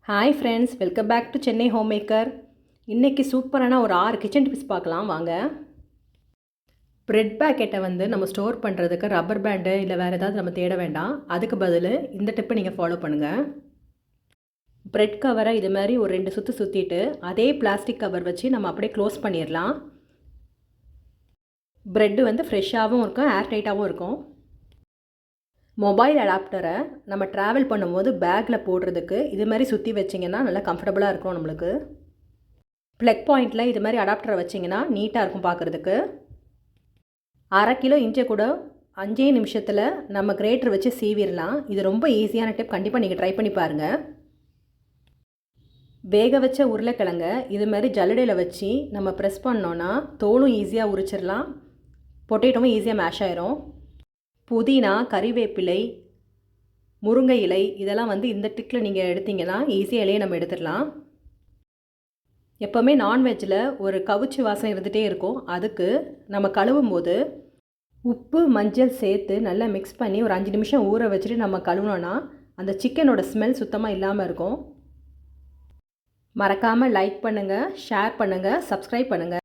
Hi friends, welcome back to Chennai home maker. இன்றைக்கி சூப்பரான ஒரு 6 கிச்சன் டிப்ஸ் பார்க்கலாம் வாங்க. ப்ரெட் பேக்கெட்டை நம்ம ஸ்டோர் பண்ணுறதுக்கு ரப்பர் பேண்டு இல்லை வேறு ஏதாவது நம்ம தேட வேண்டாம். அதுக்கு பதில் இந்த டிப்பை நீங்கள் ஃபாலோ பண்ணுங்கள். ப்ரெட் கவரை இது மாதிரி ஒரு 2 சுற்று சுற்றிட்டு அதே பிளாஸ்டிக் கவர் வச்சு நம்ம அப்படியே க்ளோஸ் பண்ணிடலாம். ப்ரெட்டு ஃப்ரெஷ்ஷாகவும் இருக்கும், ஏர் டைட்டாகவும் இருக்கும். மொபைல் அடாப்டரை நம்ம ட்ராவல் பண்ணும்போது பேக்கில் போடுறதுக்கு இது மாதிரி சுற்றி வச்சிங்கன்னா நல்லா கம்ஃபர்டபுளாக இருக்கும். நம்மளுக்கு ப்ளக் பாயிண்டில் இது மாதிரி அடாப்டரை வச்சிங்கன்னா நீட்டாக இருக்கும் பார்க்குறதுக்கு. 1/2 கிலோ இஞ்சி கூட 5 நிமிஷத்தில் நம்ம கிரேட்டர் வச்சு சீவிடலாம். இது ரொம்ப ஈஸியான டிப், கண்டிப்பாக நீங்கள் ட்ரை பண்ணி பாருங்கள். வேக வச்ச உருளைக்கிழங்க இது மாதிரி ஜல்லடையில் வச்சு நம்ம ப்ரெஸ் பண்ணோன்னா தோலும் ஈஸியாக உரிச்சிடலாம், பொட்டேட்டோவும் ஈஸியாக மேஷ் ஆயிரும். புதினா, கறிவேப்பிலை, முருங்கை இலை இதெல்லாம் இந்த ட்ரிக்கில் நீங்கள் எடுத்திங்கன்னா ஈஸியாக இலையை நம்ம எடுத்துடலாம். எப்போவுமே நான்வெஜ்ஜில் ஒரு கவுச்சி வாசனை இருந்துகிட்டே இருக்கும். அதுக்கு நம்ம கழுவும் போது உப்பு மஞ்சள் சேர்த்து நல்லா மிக்ஸ் பண்ணி ஒரு 5 நிமிஷம் ஊற வச்சுட்டு நம்ம கழுவுனோன்னா அந்த சிக்கனோட ஸ்மெல் சுத்தமாக இல்லாமல் இருக்கும். மறக்காமல் லைக் பண்ணுங்கள், ஷேர் பண்ணுங்கள், சப்ஸ்கிரைப் பண்ணுங்கள்.